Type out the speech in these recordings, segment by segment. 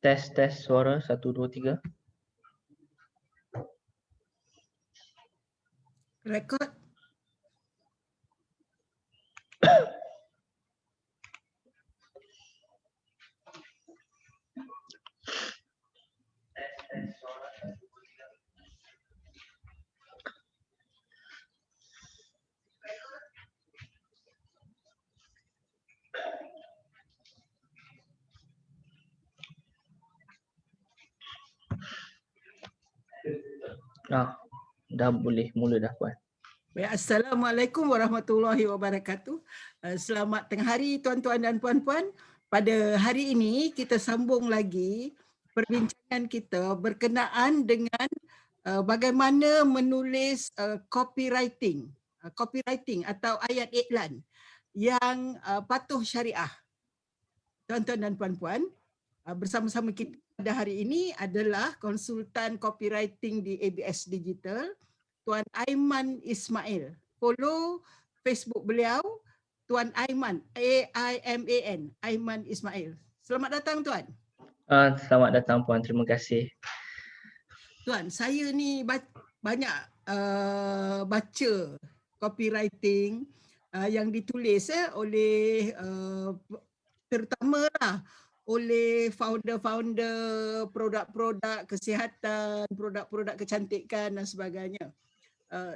Tes suara 1 2 3. Rekod. Dah boleh mula dah puan. Baik, Assalamualaikum warahmatullahi wabarakatuh. Selamat tengah hari tuan-tuan dan puan-puan. Pada hari ini kita sambung lagi perbincangan kita berkenaan dengan bagaimana menulis copywriting atau ayat iklan yang patuh syariah. Tuan-tuan dan puan-puan, bersama-sama kita pada hari ini adalah konsultan copywriting di ABS Digital, Tuan Aiman Ismail. Follow Facebook beliau, Tuan Aiman, AIMAN, Aiman Ismail. Selamat datang Tuan. Selamat datang puan, terima kasih. Tuan, saya ni banyak baca copywriting yang ditulis oleh terutamalah oleh founder-founder produk-produk kesihatan, produk-produk kecantikan dan sebagainya.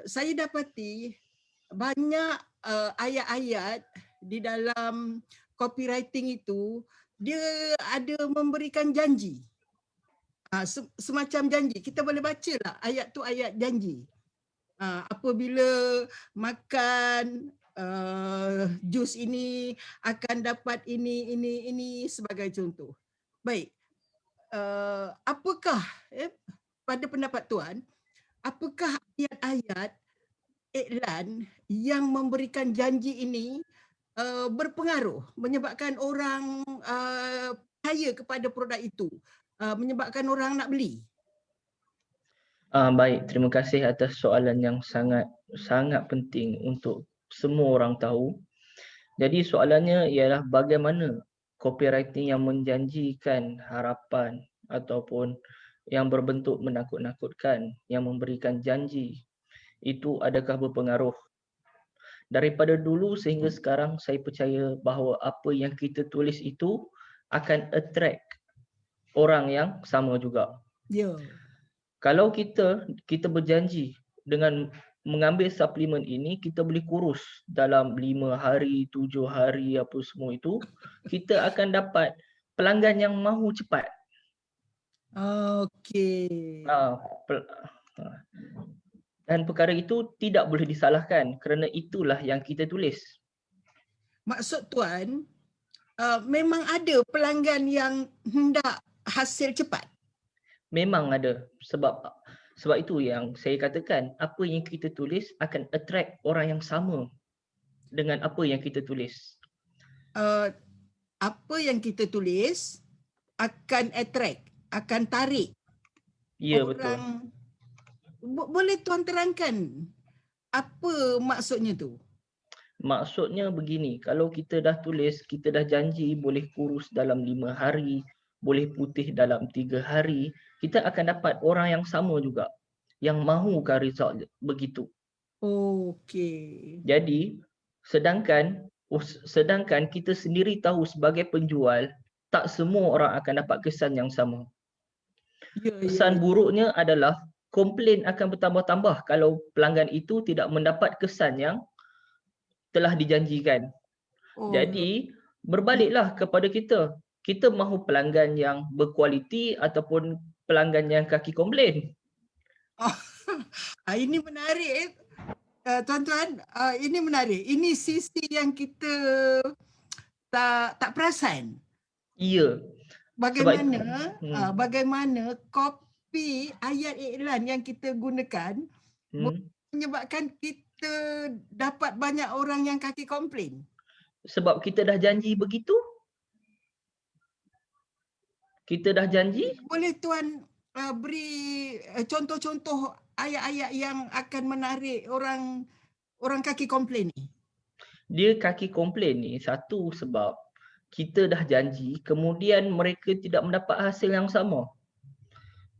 Saya dapati banyak ayat-ayat di dalam copywriting itu dia ada memberikan janji. Semacam janji. Kita boleh baca lah ayat tu ayat janji. Apabila makan jus ini akan dapat ini sebagai contoh. Baik, apakah pada pendapat Tuan, apakah ayat-ayat iklan yang memberikan janji ini berpengaruh menyebabkan orang percaya kepada produk itu, menyebabkan orang nak beli? Baik, terima kasih atas soalan yang sangat penting untuk semua orang tahu. Jadi soalannya ialah bagaimana copywriting yang menjanjikan harapan ataupun yang berbentuk menakut-nakutkan, yang memberikan janji, itu adakah berpengaruh? Daripada dulu sehingga sekarang saya percaya bahawa apa yang kita tulis itu akan attract orang yang sama juga. Ya. Kalau kita berjanji dengan mengambil suplemen ini, kita boleh kurus dalam 5 hari, 7 hari, apa semua itu, kita akan dapat pelanggan yang mahu cepat. Okey. Dan perkara itu tidak boleh disalahkan kerana itulah yang kita tulis. Maksud Tuan, memang ada pelanggan yang hendak hasil cepat? Memang ada. Sebab itu yang saya katakan, apa yang kita tulis akan attract orang yang sama dengan apa yang kita tulis. Apa yang kita tulis akan attract, akan tarik. Ya, orang, betul. Boleh Tuan terangkan apa maksudnya tu? Maksudnya begini, kalau kita dah tulis, kita dah janji boleh kurus dalam 5 hari, boleh putih dalam 3 hari, kita akan dapat orang yang sama juga, yang mahukan result begitu. Okey. Jadi, sedangkan kita sendiri tahu sebagai penjual, tak semua orang akan dapat kesan yang sama. Kesan buruknya adalah komplain akan bertambah-tambah kalau pelanggan itu tidak mendapat kesan yang telah dijanjikan. Jadi, berbaliklah kepada kita. Kita mahu pelanggan yang berkualiti ataupun pelanggan yang kaki komplain. Ini menarik tuan-tuan, ini menarik. Ini sisi yang kita tak perasan. Ya. Bagaimana kopi ayat iklan yang kita gunakan menyebabkan kita dapat banyak orang yang kaki komplain. Sebab kita dah janji begitu. Kita dah janji. Boleh Tuan beri contoh-contoh ayat-ayat yang akan menarik orang kaki komplain ni? Dia kaki komplain ni satu sebab kita dah janji, kemudian mereka tidak mendapat hasil yang sama.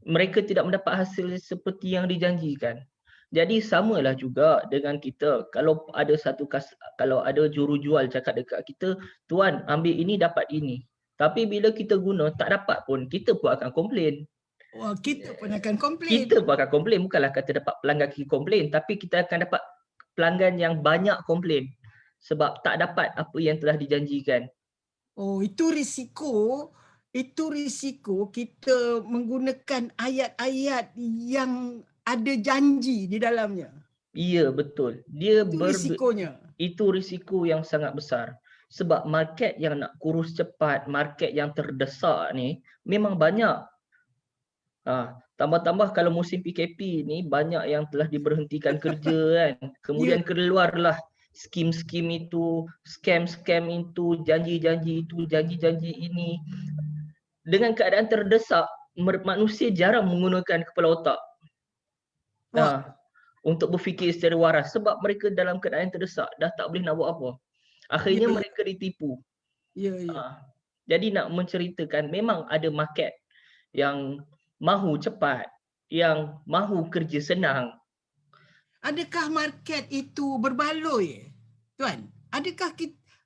Mereka tidak mendapat hasil seperti yang dijanjikan. Jadi samalah juga dengan kita. Kalau ada kalau ada jurujual cakap dekat kita, tuan ambil ini dapat ini. Tapi bila kita guna tak dapat pun, kita pun akan komplain. Wah, kita pun akan komplain. Kita pun akan komplain, bukanlah kata dapat pelanggan kita komplain, tapi kita akan dapat pelanggan yang banyak komplain sebab tak dapat apa yang telah dijanjikan. Oh, itu risiko kita menggunakan ayat-ayat yang ada janji di dalamnya. Ya, betul. Itu risikonya. Itu risiko yang sangat besar. Sebab market yang nak kurus cepat, market yang terdesak ni memang banyak. Tambah-tambah kalau musim PKP ni banyak yang telah diberhentikan kerja kan. Kemudian keluarlah skim-skim itu, scam-scam itu, janji-janji itu, janji-janji ini. Dengan keadaan terdesak, manusia jarang menggunakan kepala otak untuk berfikir secara waras sebab mereka dalam keadaan terdesak, dah tak boleh nak buat apa. Akhirnya mereka ditipu. Jadi nak menceritakan memang ada market yang mahu cepat, yang mahu kerja senang. Adakah market itu berbaloi, tuan? Adakah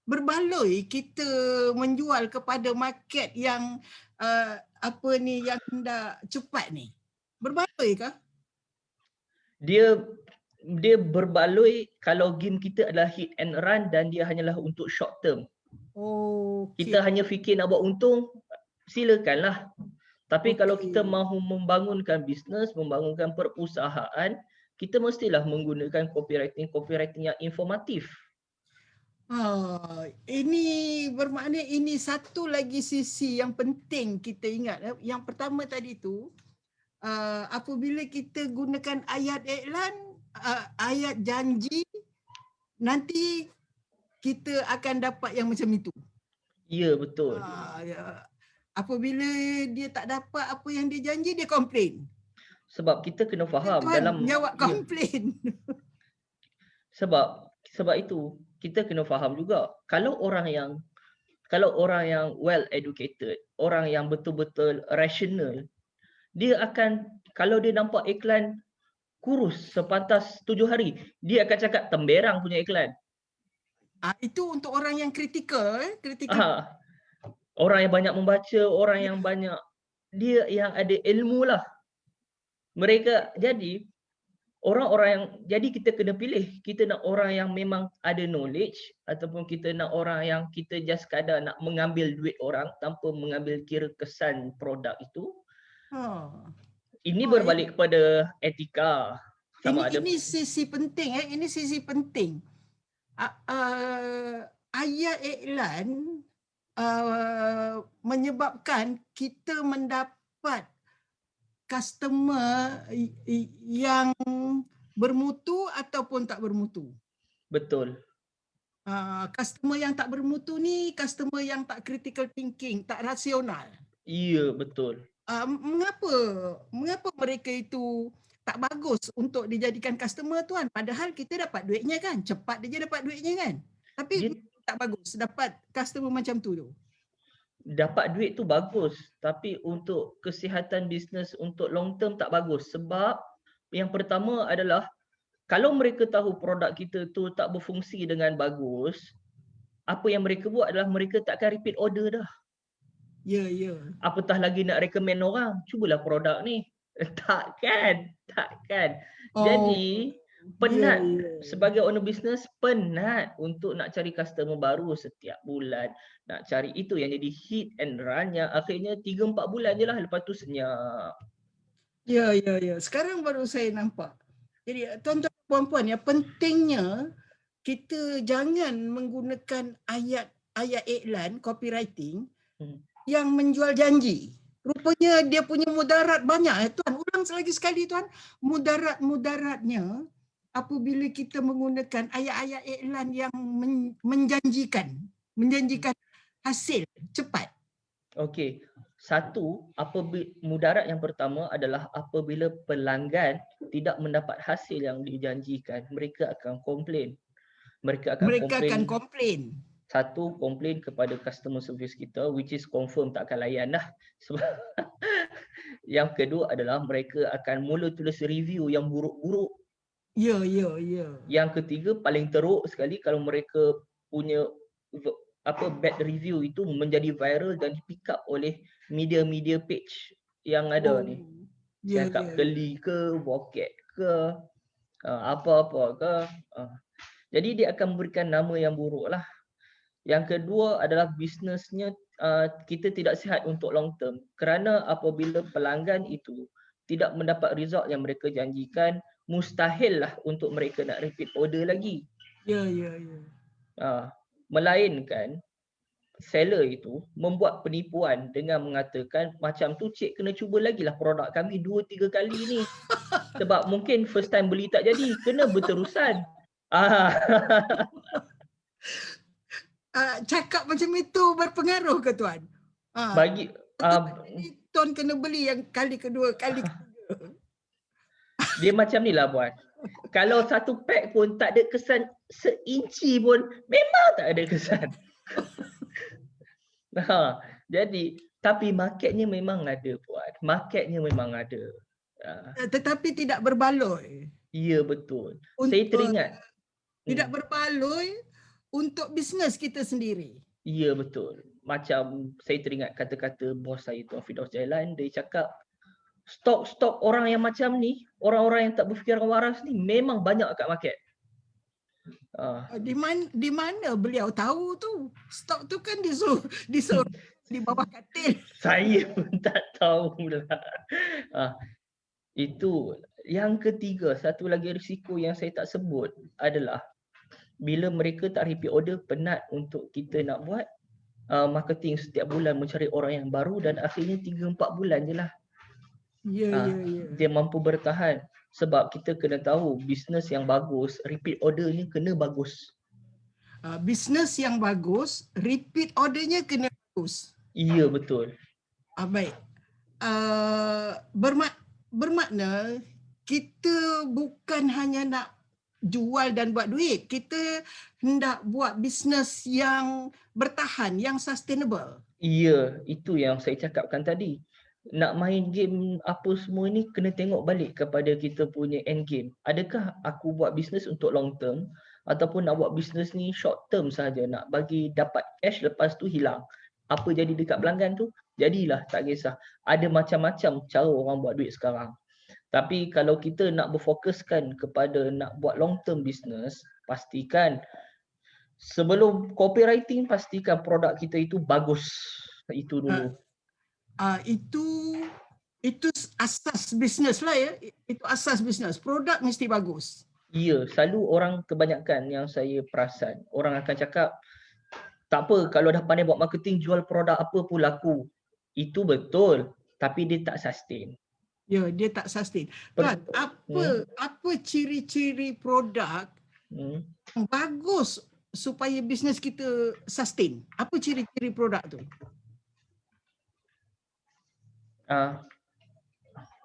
berbaloi kita menjual kepada market yang yang dah cepat ni? Berbaloi kah? Dia berbaloi kalau game kita adalah hit and run dan dia hanyalah untuk short term. Kita hanya fikir nak buat untung, silakanlah. Tapi kalau kita mahu membangunkan bisnes, membangunkan perusahaan, kita mestilah menggunakan copywriting yang informatif. Ini bermakna ini satu lagi sisi yang penting kita ingat. Yang pertama tadi tu, apabila kita gunakan ayat iklan, ayat janji, nanti kita akan dapat yang macam itu. Ya, betul. Apabila dia tak dapat apa yang dia janji, dia komplain. Sebab kita kena faham dalam jawab komplain. Sebab itu kita kena faham juga kalau orang yang well educated, orang yang betul-betul rational, dia akan, kalau dia nampak iklan kurus sepantas 7 hari, dia akan cakap temberang punya iklan. Itu untuk orang yang kritikal. Orang yang banyak membaca, orang yang banyak, dia yang ada ilmu lah. Mereka jadi jadi kita kena pilih. Kita nak orang yang memang ada knowledge ataupun kita nak orang yang kita just sekadar nak mengambil duit orang tanpa mengambil kira kesan produk itu. Ini berbalik kepada etika. Ini sisi penting. Ini sisi penting. Ayat iklan menyebabkan kita mendapat customer yang bermutu ataupun tak bermutu. Betul. Customer yang tak bermutu ni customer yang tak critical thinking, tak rasional. Ya, betul. Mengapa mereka itu tak bagus untuk dijadikan customer, tuan? Padahal kita dapat duitnya kan, cepat dia dapat duitnya kan. Tapi tak bagus dapat customer macam tu. Dapat duit tu bagus, tapi untuk kesihatan bisnes untuk long term tak bagus. Sebab yang pertama adalah kalau mereka tahu produk kita tu tak berfungsi dengan bagus, apa yang mereka buat adalah mereka tak akan repeat order dah. Ya. Apatah lagi nak recommend orang, cubalah produk ni. Takkan. Jadi penat. Sebagai owner business, penat untuk nak cari customer baru setiap bulan. Nak cari itu yang jadi hit and run yang akhirnya 3-4 bulan je lah, lepas tu senyap. Ya. Sekarang baru saya nampak. Jadi tuan-tuan dan puan-puan, yang pentingnya kita jangan menggunakan ayat iklan, copywriting yang menjual janji. Rupanya dia punya mudarat banyak. Tuan, ulang lagi sekali tuan. Mudaratnya apabila kita menggunakan ayat-ayat iklan yang menjanjikan hasil cepat. Okey. Satu, mudarat yang pertama adalah apabila pelanggan tidak mendapat hasil yang dijanjikan, mereka akan komplain. Mereka akan komplain. Satu, komplain kepada customer service kita, which is confirm takkan layan lah. Sebab yang kedua adalah mereka akan mula tulis review yang buruk-buruk. Ya. Yang ketiga, paling teruk sekali kalau mereka punya bad review itu menjadi viral dan di pick up oleh media-media page yang ada ni. Ya. Cakap geli ke, bokek ke, apa-apa ke. Jadi dia akan memberikan nama yang buruk lah. Yang kedua adalah bisnesnya kita tidak sihat untuk long term, kerana apabila pelanggan itu tidak mendapat result yang mereka janjikan, mustahil lah untuk mereka nak repeat order lagi. Ya. Melainkan seller itu membuat penipuan dengan mengatakan macam tu, cik kena cuba lagi lah produk kami 2-3 kali ni. Sebab mungkin first time beli tak jadi, kena berterusan. Cakap macam itu berpengaruh ke tuan? Bagi tuan kena beli yang kali kedua, kali ketiga. Dia macam ni lah Puan. Kalau satu pack pun tak ada kesan seinci pun, memang tak ada kesan. Jadi, tapi marketnya memang ada Puan. Marketnya memang ada. Tetapi tidak berbaloi. Ya, betul. Saya teringat. Tidak berbaloi untuk bisnes kita sendiri. Ya, betul. Macam saya teringat kata-kata bos saya Tuan Firdaus Jailan, dia cakap, stok orang yang macam ni, orang-orang yang tak berfikiran waras ni memang banyak kat market. Di mana beliau tahu tu? Stok tu kan disuruh di bawah katil. Saya pun tak tahu lah. Itu. Yang ketiga, satu lagi risiko yang saya tak sebut adalah bila mereka tak repeat order, penat untuk kita nak buat marketing setiap bulan mencari orang yang baru dan akhirnya 3-4 bulan je lah. Ya. Dia mampu bertahan sebab kita kena tahu bisnes yang bagus, repeat ordernya kena bagus. Bisnes yang bagus, repeat ordernya kena bagus. Ya, betul. Baik. Bermakna kita bukan hanya nak jual dan buat duit, kita hendak buat bisnes yang bertahan, yang sustainable. Ya, itu yang saya cakapkan tadi. Nak main game apa semua ni kena tengok balik kepada kita punya end game. Adakah aku buat bisnes untuk long term ataupun nak buat bisnes ni short term saja, nak bagi dapat cash lepas tu hilang. Apa jadi dekat pelanggan tu, jadilah, tak kisah. Ada macam-macam cara orang buat duit sekarang. Tapi kalau kita nak berfokuskan kepada nak buat long term business, pastikan sebelum copywriting, pastikan produk kita itu bagus. Itu dulu. Itu asas bisnes lah ya. Itu asas bisnes. Produk mesti bagus. Ya, selalu orang kebanyakan yang saya perasan, orang akan cakap, tak apa kalau dah pandai buat marketing, jual produk apa pun laku. Itu betul, tapi dia tak sustain. Ya, dia tak sustain. Tuan, apa ciri-ciri produk yang bagus supaya bisnes kita sustain? Apa ciri-ciri produk tu?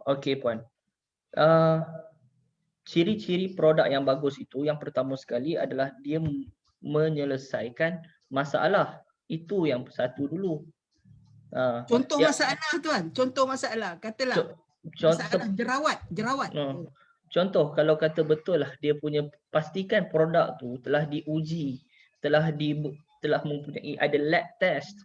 Okey Puan. Ciri-ciri produk yang bagus itu, yang pertama sekali adalah dia menyelesaikan masalah. Itu yang satu dulu. Contoh masalah Tuan, contoh masalah. Katalah masalah jerawat. Contoh, kalau kata betul lah dia punya, pastikan produk tu telah diuji, telah mempunyai ada lab test,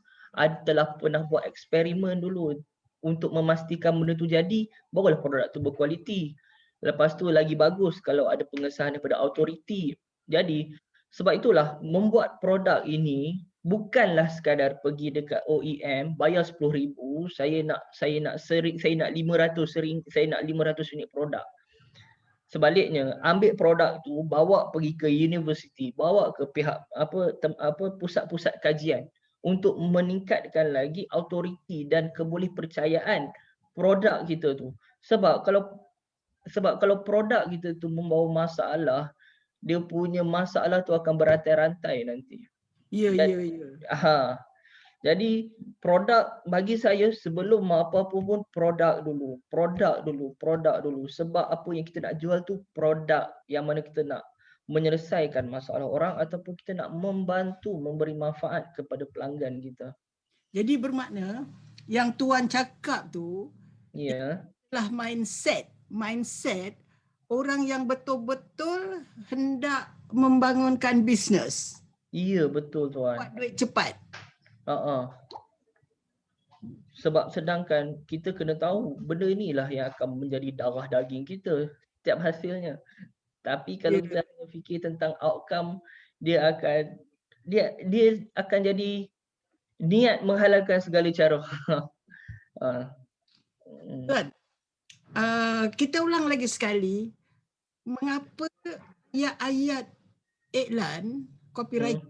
telah pernah buat eksperimen dulu untuk memastikan benda tu jadi, barulah produk tu berkualiti. Lepas tu lagi bagus kalau ada pengesahan daripada autoriti. Jadi sebab itulah membuat produk ini bukanlah sekadar pergi dekat OEM bayar 10,000, saya nak 500 unit produk. Sebaliknya, ambil produk tu bawa pergi ke universiti, bawa ke pihak pusat-pusat kajian untuk meningkatkan lagi autoriti dan kebolehpercayaan produk kita tu. Sebab kalau produk kita tu membawa masalah, dia punya masalah tu akan berantai-rantai nanti. Ya. Jadi produk bagi saya sebelum apa-apa pun produk dulu. Sebab apa yang kita nak jual tu produk yang mana kita nak. menyelesaikan masalah orang ataupun kita nak membantu memberi manfaat kepada pelanggan kita. Jadi bermakna yang tuan cakap tu Ya, adalah mindset orang yang betul-betul hendak membangunkan bisnes, iya betul tuan. buat duit cepat. Sebab sedangkan kita kena tahu benda inilah yang akan menjadi darah daging kita setiap hasilnya. Tapi kalau kita hanya fikir tentang outcome, dia akan jadi niat menghalalkan segala cara. Tuan, kita ulang lagi sekali, mengapa ayat iklan copyright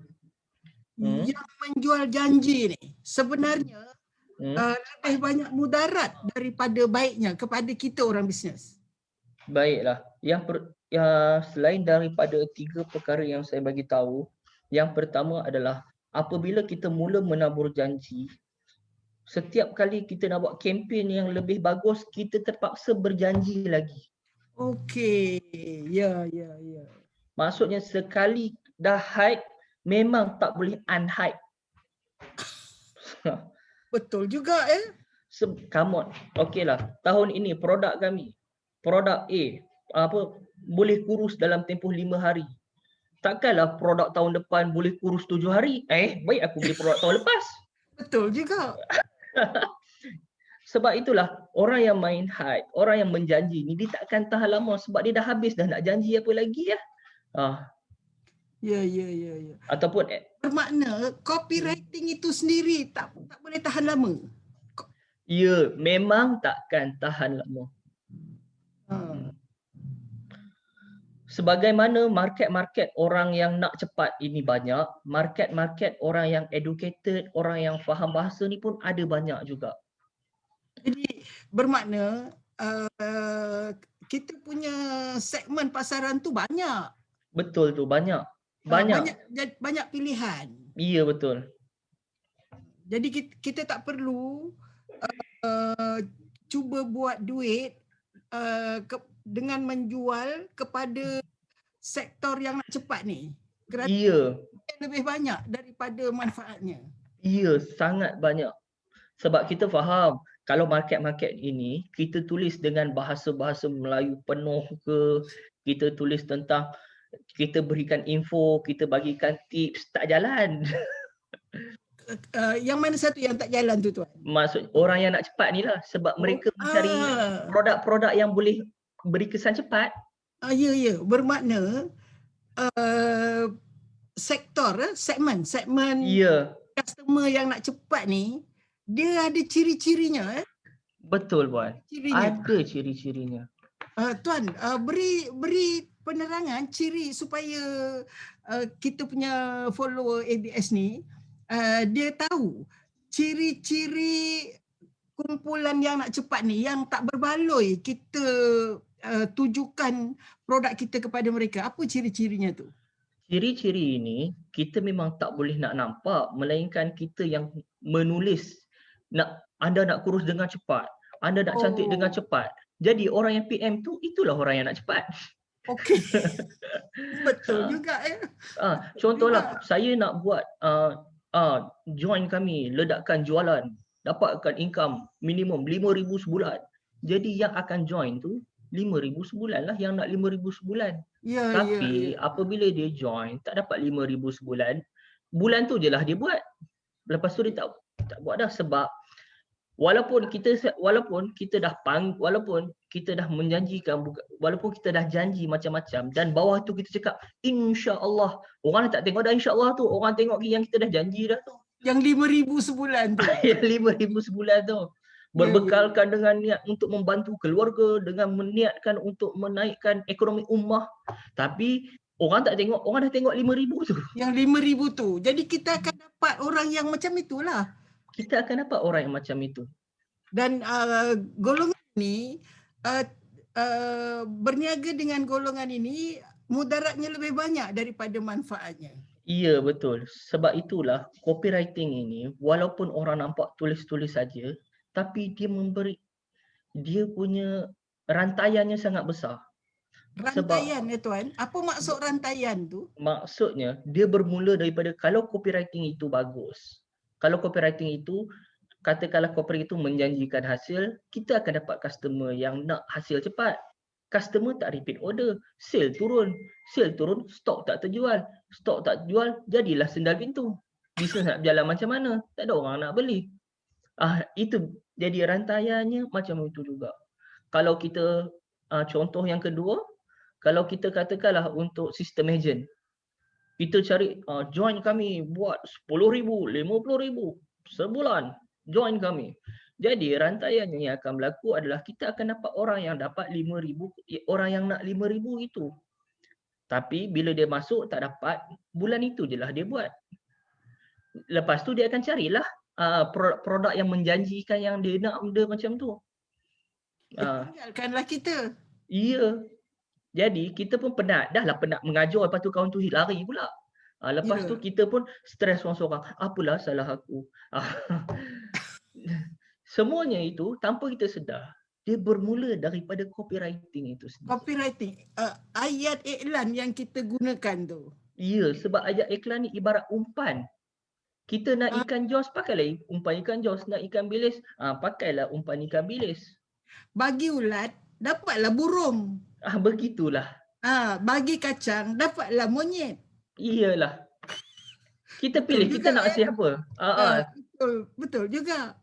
yang menjual janji ni sebenarnya lebih banyak mudarat daripada baiknya kepada kita orang bisnes? Baiklah, selain daripada 3 perkara yang saya bagi tahu, yang pertama adalah apabila kita mula menabur janji, setiap kali kita nak buat kempen yang lebih bagus, kita terpaksa berjanji lagi. Okey, ya. Maksudnya sekali dah hype, memang tak boleh unhype. Betul juga Come on. Okeylah, tahun ini produk kami, produk A, boleh kurus dalam tempoh 5 hari. Takkanlah produk tahun depan boleh kurus 7 hari? Baik aku beli produk tahun lepas. Betul juga. Sebab itulah orang yang main hype, orang yang menjanji ni dia takkan tahan lama sebab dia dah habis dah nak janji apa lagi ya. Ya. Ataupun bermakna copywriting itu sendiri tak boleh tahan lama. Ya, memang takkan tahan lama. Sebagaimana market orang yang nak cepat ini banyak, market orang yang educated, orang yang faham bahasa ni pun ada banyak juga. Jadi bermakna kita punya segmen pasaran tu banyak. Betul tu, banyak pilihan. Ya, betul. Jadi kita tak perlu cuba buat duit dengan menjual kepada sektor yang nak cepat ni. Kerana lebih banyak daripada manfaatnya. Ya, sangat banyak. Sebab kita faham kalau market ini kita tulis dengan bahasa-bahasa Melayu penuh ke, kita tulis tentang, kita berikan info, kita bagikan tips, tak jalan. Yang mana satu yang tak jalan tu tuan? Maksud orang yang nak cepat ni lah, sebab mereka mencari produk-produk yang boleh beri kesan cepat. Ya. Bermakna segmen customer yang nak cepat ni, dia ada ciri-cirinya. Betul puan. Ada ciri-cirinya. Tuan, beri penerangan ciri supaya kita punya follower ABS ni dia tahu ciri-ciri kumpulan yang nak cepat ni, yang tak berbaloi kita tujukan produk kita kepada mereka. Apa ciri-cirinya tu? Ciri-ciri ini kita memang tak boleh nak nampak, melainkan kita yang menulis. Anda nak kurus dengan cepat, anda nak cantik dengan cepat. Jadi orang yang PM tu, itulah orang yang nak cepat. Okey. Betul juga Contohlah, saya nak buat join kami, ledakkan jualan, dapatkan income minimum 5,000 sebulan. Jadi yang akan join tu 5,000 sebulan lah, yang nak 5,000 sebulan. Tapi apabila dia join tak dapat 5,000 sebulan, bulan tu je lah dia buat. Lepas tu dia tak buat dah, sebab walaupun kita dah menjanjikan, walaupun kita dah janji macam-macam dan bawah tu kita cakap insya-Allah, orang tak tengok dah insya-Allah tu, orang tengok yang kita dah janji dah tu. Yang 5,000 sebulan tu. Yang 5,000 sebulan tu. Berbekalkan dengan niat untuk membantu keluarga, dengan meniatkan untuk menaikkan ekonomi ummah. Tapi orang tak tengok, orang dah tengok 5,000 tu. Yang 5,000 tu. Jadi kita akan dapat orang yang macam itulah. Kita akan dapat orang yang macam itu. Dan golongan ni berniaga dengan golongan ini mudaratnya lebih banyak daripada manfaatnya. Ya, betul. Sebab itulah copywriting ini, walaupun orang nampak tulis-tulis saja, tapi dia punya rantaiannya sangat besar. Rantaian ya Tuan. Apa maksud rantaian tu? Maksudnya dia bermula daripada kalau copywriting itu bagus. Kalau copywriting itu katakanlah copywriting itu menjanjikan hasil, kita akan dapat customer yang nak hasil cepat. Customer tak repeat order, sale turun, stok tak terjual, stok tak terjual, jadilah sendal pintu. Bisnes nak berjalan macam mana? Tak ada orang nak beli. Itu jadi rantaiannya macam itu juga. Kalau kita contoh yang kedua, kalau kita katakanlah untuk sistem agent, kita cari join kami buat 10,000, 50,000 sebulan, join kami. Jadi rantaian yang akan berlaku adalah kita akan dapat orang yang dapat 5,000, orang yang nak 5,000 itu. Tapi bila dia masuk tak dapat, bulan itu je lah dia buat. Lepas tu dia akan carilah produk yang menjanjikan yang dia nak benda macam tu. Tinggalkanlah kita. Ya. Jadi kita pun penat, dah lah penat mengajar, lepas tu kawan tu lari pula. Lepas tu kita pun stres seorang-seorang, apalah salah aku. Semuanya itu tanpa kita sedar, dia bermula daripada copywriting itu sendiri. Copywriting, ayat iklan yang kita gunakan tu. Ya, sebab ayat iklan ni ibarat umpan. Kita nak ikan jos, pakailah umpan ikan jos. Nak ikan bilis, pakailah umpan ikan bilis. Bagi ulat, dapatlah burung. Begitulah. Bagi kacang, dapatlah monyet. Iyalah. Kita pilih, kita nak siapa. Betul juga.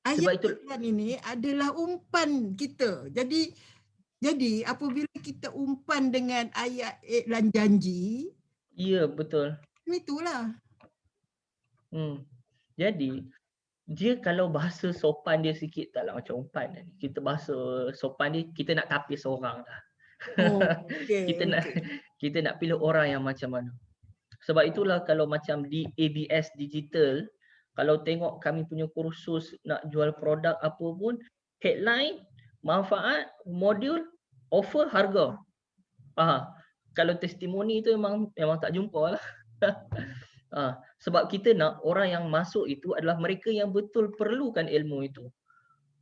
Ayat iklan ini adalah umpan kita. Jadi apabila kita umpan dengan ayat iklan janji, ya betul. Itulah. Jadi dia kalau bahasa sopan dia sikit taklah macam umpan. Kita bahasa sopan dia, kita nak tapis orang lah. Kita nak pilih orang yang macam mana. Sebab itulah kalau macam di ABS Digital, kalau tengok kami punya kursus nak jual produk apa pun, headline, manfaat, modul, offer, harga. Kalau testimoni tu memang tak jumpa lah. Sebab kita nak orang yang masuk itu adalah mereka yang betul perlukan ilmu itu.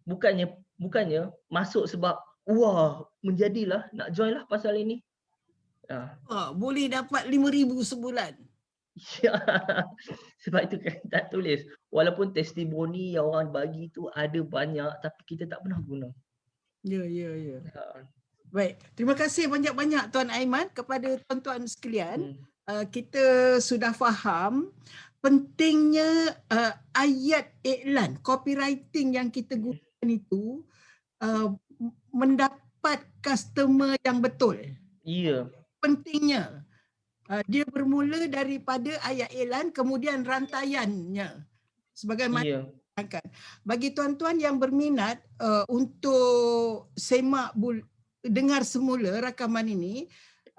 Bukannya masuk sebab wah menjadilah nak join lah pasal ini. Boleh dapat 5,000 sebulan. Sebab itu kan tak tulis. Walaupun testimoni yang orang bagi tu ada banyak tapi kita tak pernah guna. Ya. Baik, terima kasih banyak-banyak Tuan Aiman kepada tuan-tuan sekalian. Kita sudah faham pentingnya ayat iklan, copywriting yang kita gunakan itu mendapat customer yang betul. Ya. Pentingnya. Dia bermula daripada ayat iklan kemudian rantaiannya. Sebagaimana bagi tuan-tuan yang berminat untuk dengar semula rakaman ini,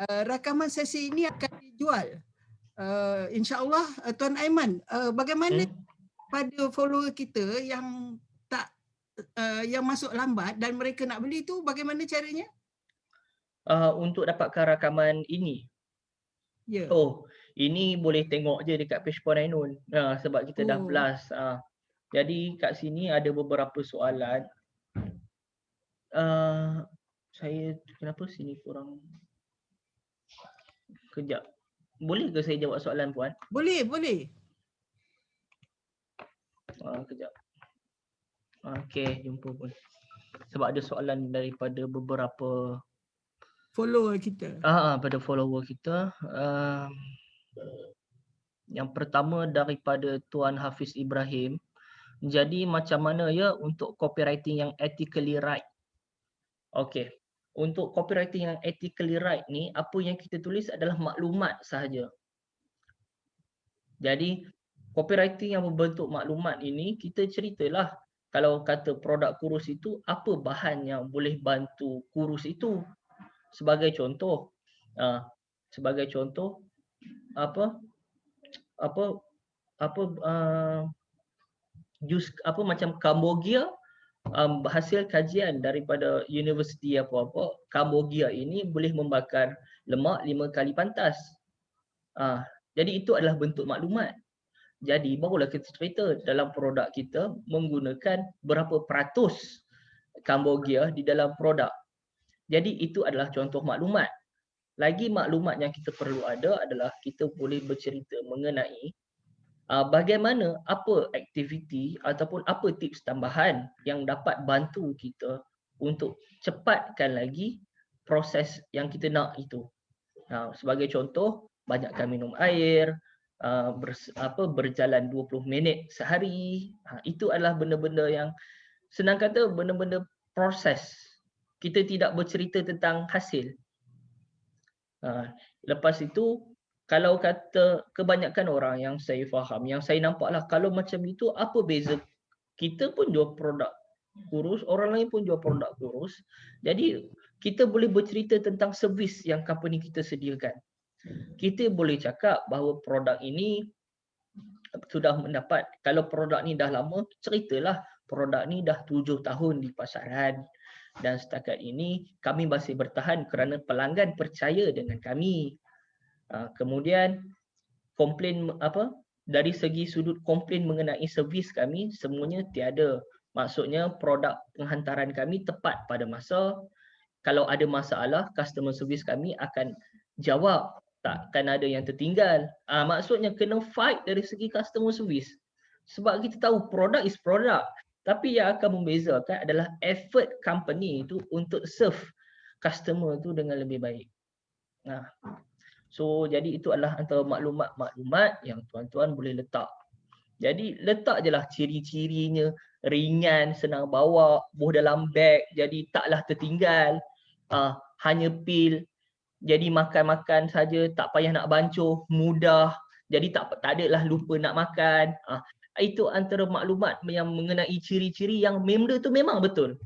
rakaman sesi ini akan dijual. InsyaAllah Tuan Aiman, bagaimana pada follower kita yang yang masuk lambat dan mereka nak beli tu, bagaimana caranya? Untuk dapatkan rakaman ini, ini boleh tengok je dekat page Puan Ainun. Sebab kita dah blast. Jadi kat sini ada beberapa soalan. Saya kenapa sini kurang? Kejap. Boleh ke saya jawab soalan Puan? Boleh. Kejap. Okey, jumpa Puan. Sebab ada soalan daripada beberapa follower kita. Pada follower kita. Yang pertama daripada Tuan Hafiz Ibrahim. Jadi macam mana ya untuk copywriting yang ethically right? Okey. Untuk copywriting yang ethically right ni, apa yang kita tulis adalah maklumat sahaja. Jadi copywriting yang berbentuk maklumat ini, kita ceritalah kalau kata produk kurus itu, apa bahan yang boleh bantu kurus itu. Sebagai contoh, jus macam Cambogia, hasil kajian daripada universiti apa-apa, Cambogia ini boleh membakar lemak 5 kali pantas. Jadi itu adalah bentuk maklumat. Jadi barulah kita cerita dalam produk kita menggunakan berapa peratus Cambogia di dalam produk. Jadi itu adalah contoh maklumat. Lagi maklumat yang kita perlu ada adalah kita boleh bercerita mengenai bagaimana, apa aktiviti ataupun apa tips tambahan yang dapat bantu kita untuk cepatkan lagi proses yang kita nak itu. Sebagai contoh, banyakkan minum air, berjalan 20 minit sehari. Itu adalah benda-benda yang senang kata benda-benda proses. Kita tidak bercerita tentang hasil. Lepas itu, kalau kata kebanyakan orang yang saya faham, yang saya nampaklah kalau macam itu, apa beza? Kita pun jual produk kurus, orang lain pun jual produk kurus. Jadi kita boleh bercerita tentang servis yang company kita sediakan. Kita boleh cakap bahawa produk ini sudah mendapat, kalau produk ni dah lama, ceritalah produk ni dah 7 tahun di pasaran dan setakat ini kami masih bertahan kerana pelanggan percaya dengan kami. Kemudian komplain dari segi sudut komplain mengenai servis kami semuanya tiada. Maksudnya produk penghantaran kami tepat pada masa. Kalau ada masalah, customer service kami akan jawab, takkan ada yang tertinggal. Maksudnya kena fight dari segi customer service. Sebab kita tahu produk is produk. Tapi yang akan membezakan adalah effort company itu untuk serve customer itu dengan lebih baik. So jadi itu adalah antara maklumat-maklumat yang tuan-tuan boleh letak. Jadi letak je lah ciri-cirinya, ringan, senang bawa, boh dalam beg, jadi taklah tertinggal. Hanya pil, jadi makan-makan saja, tak payah nak bancuh, mudah. Jadi tak adalah lupa nak makan. Itu antara maklumat yang mengenai ciri-ciri yang benda tu memang betul.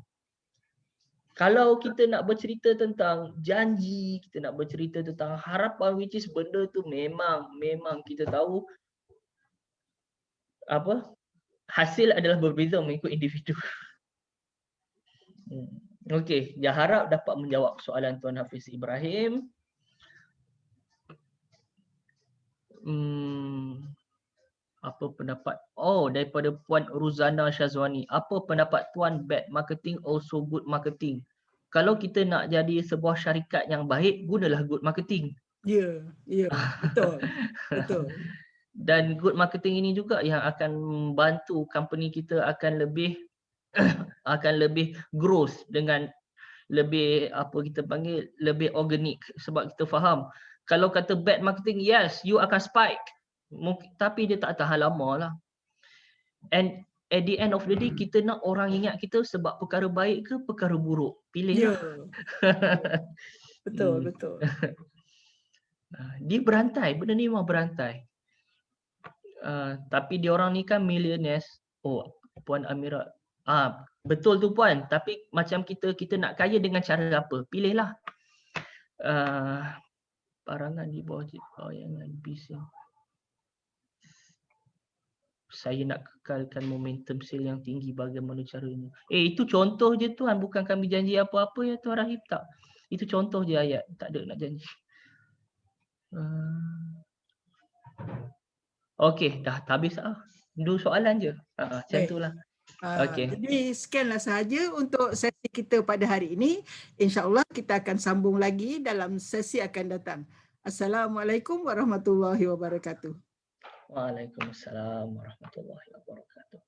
Kalau kita nak bercerita tentang janji, kita nak bercerita tentang harapan, which is benda tu memang kita tahu hasil adalah berbeza mengikut individu. Okey, saya harap dapat menjawab soalan Tuan Hafiz Ibrahim. Apa pendapat daripada Puan Ruzana Syazwani, apa pendapat Tuan bad marketing also good marketing? Kalau kita nak jadi sebuah syarikat yang baik, gunalah good marketing. Ya, betul. Dan good marketing ini juga yang akan membantu company kita akan lebih growth dengan lebih lebih organik. Sebab kita faham, kalau kata bad marketing, yes, you akan spike. Tapi dia tak tahan lama lah. And at the end of the day, kita nak orang ingat kita sebab perkara baik ke perkara buruk. Pilih lah. Betul. Dia berantai, benda ni memang berantai. Tapi diorang ni kan millionaires. Puan Amira. Betul tu Puan, tapi macam kita nak kaya dengan cara apa? Pilihlah. Barangan di bawah bayangan bising. Saya nak kekalkan momentum sale yang tinggi, bagaimana caranya? Itu contoh je Tuan, bukan kami janji apa-apa ya Tuan Rahim, tak. Itu contoh je ayat, tak ada nak janji. Okey, dah habis lah. 2 soalan je. Macam itulah. Okay. Jadi sekianlah sahaja untuk sesi kita pada hari ini. InsyaAllah kita akan sambung lagi dalam sesi akan datang. Assalamualaikum warahmatullahi wabarakatuh. Waalaikumsalam warahmatullahi wabarakatuh.